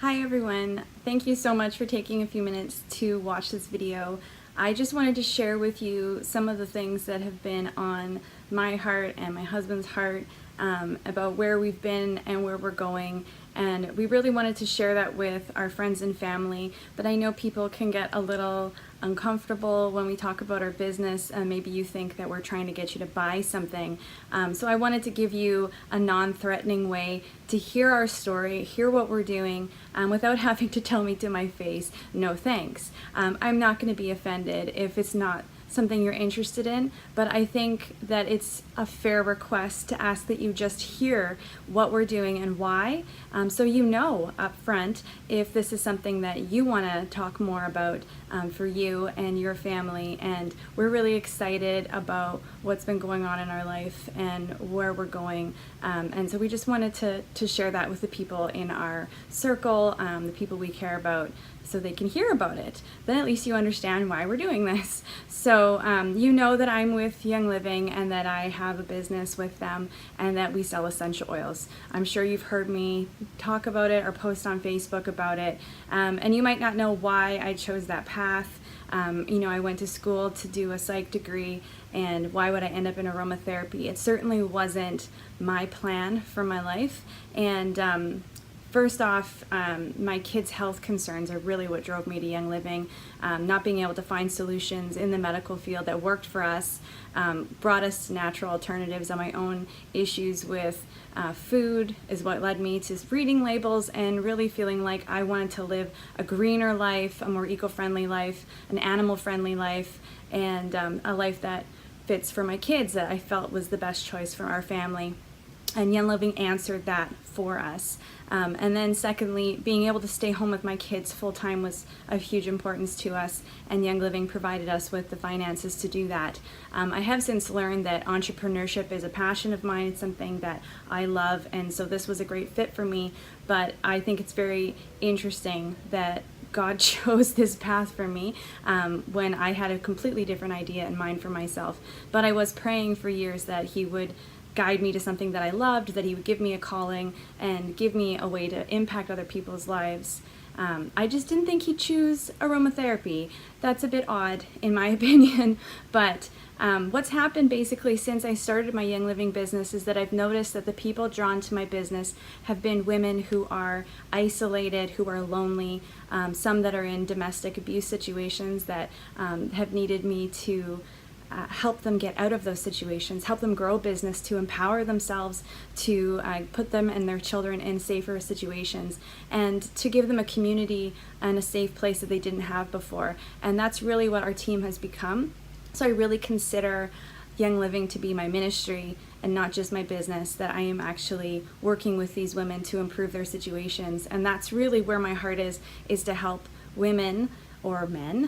Hi everyone, thank you so much for taking a few minutes to watch this video. I just wanted to share with you some of the things that have been on my heart and my husband's heart about where we've been and where we're going. And we really wanted to share that with our friends and family, but I know people can get a little uncomfortable when we talk about our business. Maybe you think that we're trying to get you to buy something. So I wanted to give you a non-threatening way to hear our story, hear what we're doing, without having to tell me to my face, no thanks. I'm not going to be offended if it's not something you're interested in, but I think that it's a fair request to ask that you just hear what we're doing and why, so you know up front if this is something that you want to talk more about for you and your family. And we're really excited about what's been going on in our life and where we're going, and so we just wanted to share that with the people in our circle, the people we care about, so they can hear about it. Then at least you understand why we're doing this. So you know that I'm with Young Living and that I have a business with them and that we sell essential oils. I'm sure you've heard me talk about it or post on Facebook about it, and you might not know why I chose that path. You know, I went to school to do a psych degree, and why would I end up in aromatherapy? It certainly wasn't my plan for my life. And first off, my kids' health concerns are really what drove me to Young Living. Not being able to find solutions in the medical field that worked for us brought us to natural alternatives. On my own issues with food is what led me to reading labels and really feeling like I wanted to live a greener life, a more eco-friendly life, an animal-friendly life, and a life that fits for my kids, that I felt was the best choice for our family. And Young Living answered that for us. And then secondly, being able to stay home with my kids full-time was of huge importance to us, and Young Living provided us with the finances to do that. I have since learned that entrepreneurship is a passion of mine. It's something that I love, and so this was a great fit for me. But I think it's very interesting that God chose this path for me when I had a completely different idea in mind for myself. But I was praying for years that He would guide me to something that I loved, that He would give me a calling and give me a way to impact other people's lives. I just didn't think He'd choose aromatherapy. That's a bit odd in my opinion, but what's happened basically since I started my Young Living business is that I've noticed that the people drawn to my business have been women who are isolated, who are lonely, some that are in domestic abuse situations that have needed me to help them get out of those situations, help them grow business, to empower themselves, to put them and their children in safer situations, and to give them a community and a safe place that they didn't have before. And that's really what our team has become. So I really consider Young Living to be my ministry and not just my business, that I am actually working with these women to improve their situations. And that's really where my heart is to help women or men,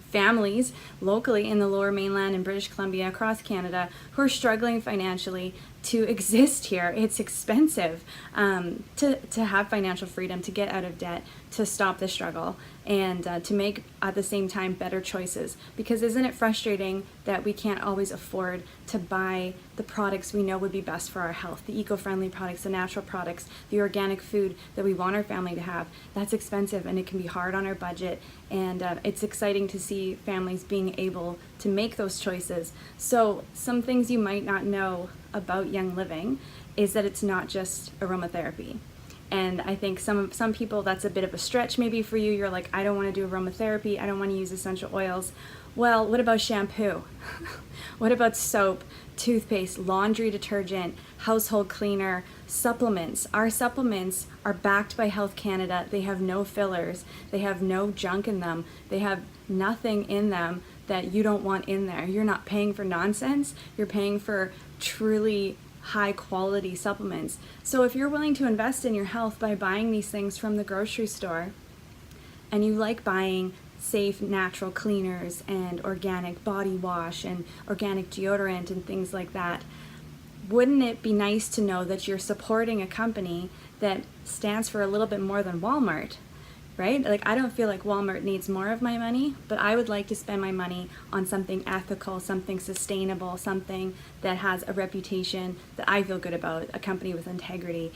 families locally in the Lower Mainland and British Columbia, across Canada, who are struggling financially to exist here. It's expensive to have financial freedom, to get out of debt, to stop the struggle, and to make at the same time better choices. Because isn't it frustrating that we can't always afford to buy the products we know would be best for our health, the eco-friendly products, the natural products, the organic food that we want our family to have? That's expensive, and it can be hard on our budget, and it's exciting to see families being able to make those choices. So some things you might not know about Young Living is that it's not just aromatherapy. And I think some people, that's a bit of a stretch maybe for you. You're like, I don't want to do aromatherapy, I don't want to use essential oils. Well, what about shampoo? What about soap, toothpaste, laundry detergent, household cleaner, supplements? Our supplements are backed by Health Canada. They have no fillers, they have no junk in them, they have nothing in them that you don't want in there. You're not paying for nonsense, you're paying for truly high quality supplements. So if you're willing to invest in your health by buying these things from the grocery store, and you like buying safe natural cleaners and organic body wash and organic deodorant and things like that, wouldn't it be nice to know that you're supporting a company that stands for a little bit more than Walmart, right? Like, I don't feel like Walmart needs more of my money, but I would like to spend my money on something ethical, something sustainable, something that has a reputation that I feel good about, a company with integrity.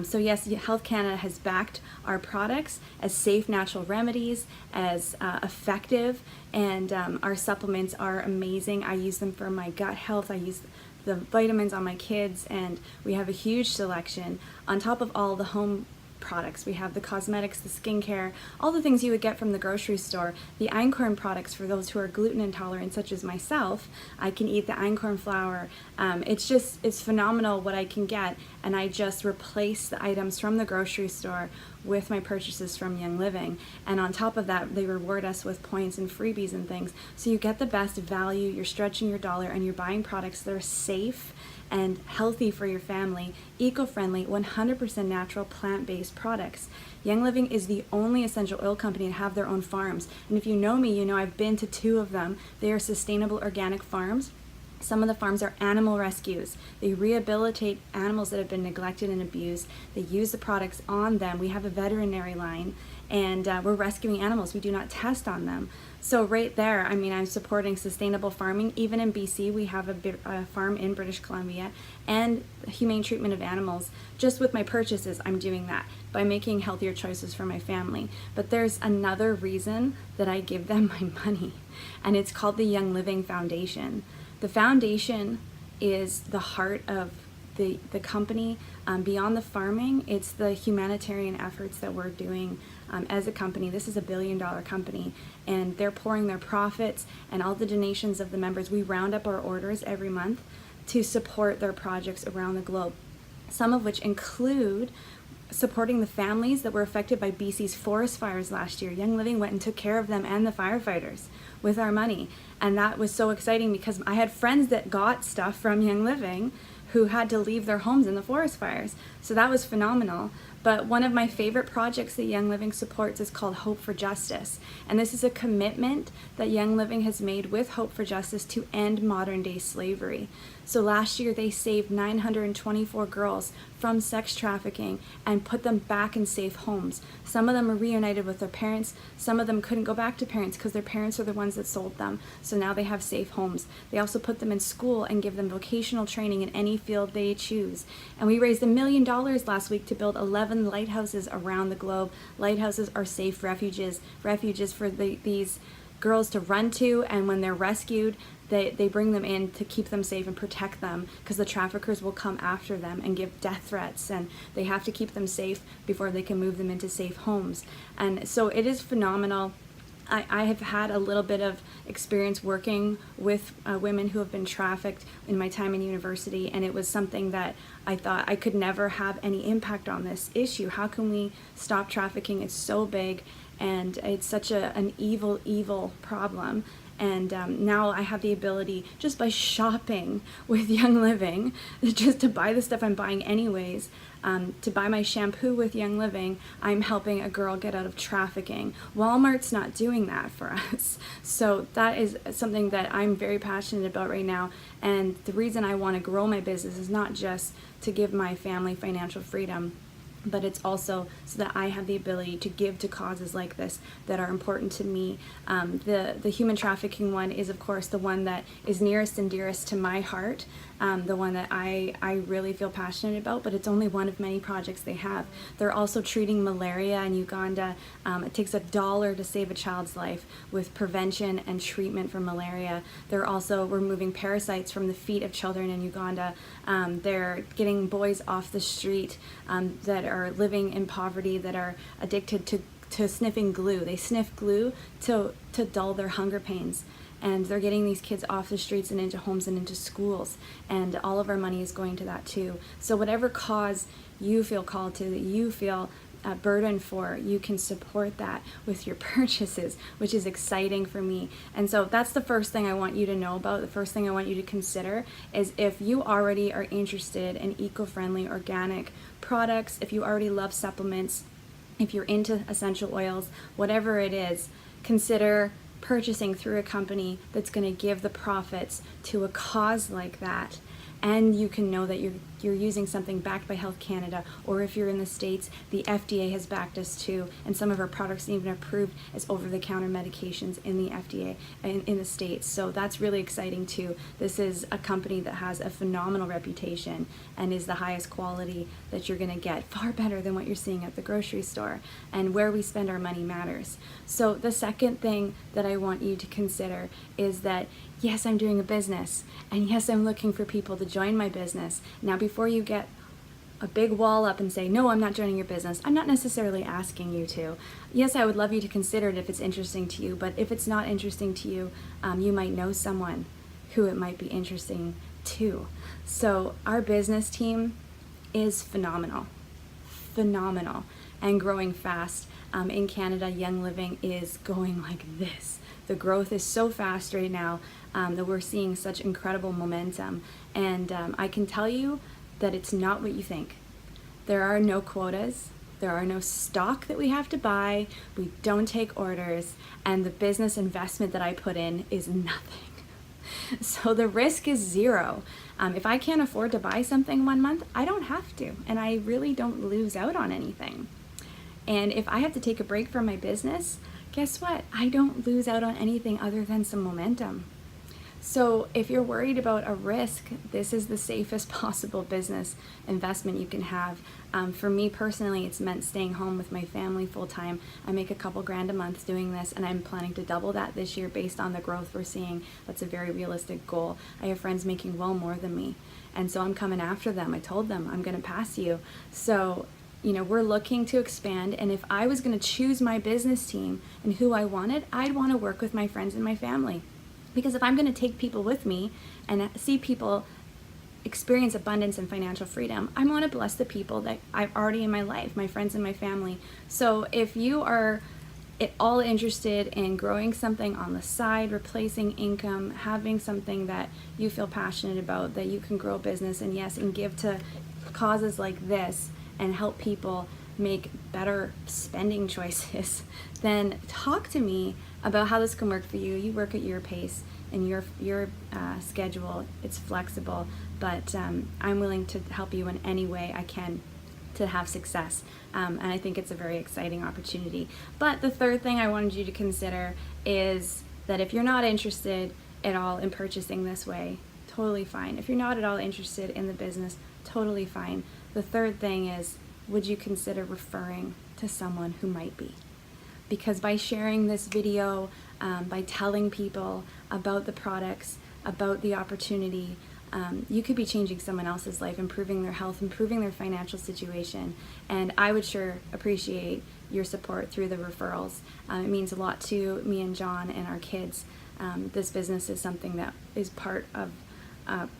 So yes, Health Canada has backed our products as safe natural remedies, as effective, and our supplements are amazing. I use them for my gut health. I use the vitamins on my kids, and we have a huge selection. On top of all the home products, we have the cosmetics, the skincare, all the things you would get from the grocery store. The einkorn products for those who are gluten intolerant, such as myself, I can eat the einkorn flour. It's phenomenal what I can get, and I just replace the items from the grocery store with my purchases from Young Living. And on top of that, they reward us with points and freebies and things. So you get the best value, you're stretching your dollar, and you're buying products that are safe and healthy for your family, eco-friendly, 100% natural, plant-based products. Young Living is the only essential oil company to have their own farms. And if you know me, you know I've been to 2 of them. They are sustainable organic farms. Some of the farms are animal rescues. They rehabilitate animals that have been neglected and abused. They use the products on them. We have a veterinary line, and we're rescuing animals. We do not test on them. So right there, I mean, I'm supporting sustainable farming. Even in BC, we have a farm in British Columbia, and humane treatment of animals. Just with my purchases, I'm doing that by making healthier choices for my family. But there's another reason that I give them my money, and it's called the Young Living Foundation. The foundation is the heart of the company. Beyond the farming, it's the humanitarian efforts that we're doing as a company. This is a $1 billion company, and they're pouring their profits and all the donations of the members. We round up our orders every month to support their projects around the globe, some of which include supporting the families that were affected by BC's forest fires last year. Young Living went and took care of them and the firefighters with our money. And that was so exciting because I had friends that got stuff from Young Living who had to leave their homes in the forest fires. So that was phenomenal. But one of my favorite projects that Young Living supports is called Hope for Justice. And this is a commitment that Young Living has made with Hope for Justice to end modern day slavery. So last year they saved 924 girls from sex trafficking and put them back in safe homes. Some of them are reunited with their parents. Some of them couldn't go back to parents because their parents are the ones that sold them. So now they have safe homes. They also put them in school and give them vocational training in any field they choose. And we raised $1 million last week to build 11 lighthouses around the globe. Lighthouses are safe refuges for these girls to run to, and when they're rescued, they bring them in to keep them safe and protect them, because the traffickers will come after them and give death threats, and they have to keep them safe before they can move them into safe homes. And so it is phenomenal. I have had a little bit of experience working with women who have been trafficked in my time in university, and it was something that I thought I could never have any impact on this issue. How can we stop trafficking? It's so big, and it's such an evil problem. And now I have the ability, just by shopping with Young Living, just to buy the stuff I'm buying anyways, to buy my shampoo with Young Living, I'm helping a girl get out of trafficking. Walmart's not doing that for us. So that is something that I'm very passionate about right now. And the reason I want to grow my business is not just to give my family financial freedom, but it's also so that I have the ability to give to causes like this that are important to me. The human trafficking one is, of course, the one that is nearest and dearest to my heart, the one that I really feel passionate about, but it's only one of many projects they have. They're also treating malaria in Uganda. It takes $1 to save a child's life with prevention and treatment for malaria. They're also removing parasites from the feet of children in Uganda. They're getting boys off the street that are living in poverty, that are addicted to sniffing glue. They sniff glue to dull their hunger pains. And they're getting these kids off the streets and into homes and into schools. And all of our money is going to that too. So whatever cause you feel called to, that you feel a burden for, you can support that with your purchases, which is exciting for me. And so that's the first thing I want you to know about. The first thing I want you to consider is, if you already are interested in eco-friendly organic products, if you already love supplements, if you're into essential oils, whatever it is, consider purchasing through a company that's going to give the profits to a cause like that. and you can know that you're using something backed by Health Canada, or if you're in the States, the FDA has backed us too, and some of our products even approved as over-the-counter medications in the FDA and in the States. So that's really exciting too. This is a company that has a phenomenal reputation and is the highest quality that you're going to get, far better than what you're seeing at the grocery store. And where we spend our money matters. So the second thing that I want you to consider is that yes, I'm doing a business, and yes, I'm looking for people to join my business. Now, before you get a big wall up and say, no, I'm not joining your business, I'm not necessarily asking you to. Yes, I would love you to consider it if it's interesting to you, but if it's not interesting to you, you might know someone who it might be interesting to. So our business team is phenomenal, and growing fast. In Canada, Young Living is going like this. The growth is so fast right now that we're seeing such incredible momentum. And I can tell you that it's not what you think. There are no quotas. There are no stock that we have to buy. We don't take orders. And the business investment that I put in is nothing. So the risk is zero. If I can't afford to buy something 1 month, I don't have to. And I really don't lose out on anything. And if I have to take a break from my business, guess what? I don't lose out on anything other than some momentum. So if you're worried about a risk, this is the safest possible business investment you can have. For me personally, it's meant staying home with my family full time. I make a couple grand a month doing this, and I'm planning to double that this year based on the growth we're seeing. That's a very realistic goal. I have friends making well more than me, and so I'm coming after them. I told them I'm going to pass you. So we're looking to expand, and if I was going to choose my business team and who I wanted, I'd want to work with my friends and my family. Because if I'm going to take people with me and see people experience abundance and financial freedom, I want to bless the people that I've already in my life, my friends and my family. So if you are at all interested in growing something on the side, replacing income, having something that you feel passionate about, that you can grow a business and give to causes like this and help people make better spending choices, then talk to me about how this can work for you. You work at your pace and your schedule. It's flexible, but I'm willing to help you in any way I can to have success. And I think it's a very exciting opportunity. But the third thing I wanted you to consider is that if you're not interested at all in purchasing this way, totally fine. If you're not at all interested in the business, totally fine. The third thing is, would you consider referring to someone who might be? Because by sharing this video, by telling people about the products, about the opportunity, you could be changing someone else's life, improving their health, improving their financial situation. And I would sure appreciate your support through the referrals. It means a lot to me and John and our kids. This business is something that is part of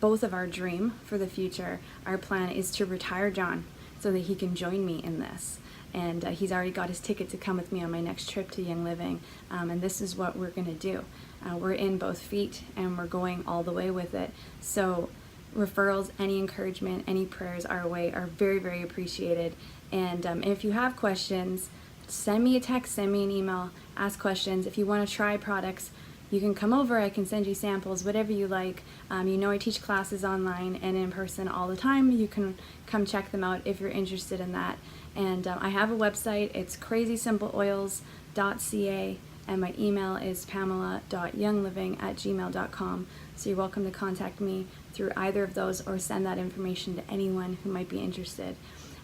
both of our dream for the future. Our plan is to retire John so that he can join me in this. And he's already got his ticket to come with me on my next trip to Young Living. And this is what we're going to do. We're in both feet, and we're going all the way with it. So referrals, any encouragement, any prayers our way are very, very appreciated. And if you have questions, send me a text, send me an email, ask questions. If you want to try products, you can come over, I can send you samples, whatever you like. I teach classes online and in person all the time. You can come check them out if you're interested in that. And I have a website, it's crazysimple.oils.ca, and my email is pamela.youngliving@gmail.com. So you're welcome to contact me through either of those or send that information to anyone who might be interested.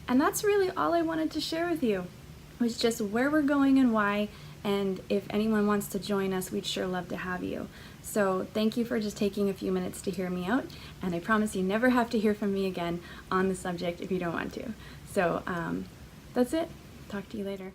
And that's really all I wanted to share with you, was just where we're going and why. And if anyone wants to join us, we'd sure love to have you. So thank you for just taking a few minutes to hear me out. And I promise you never have to hear from me again on the subject if you don't want to. So that's it. Talk to you later.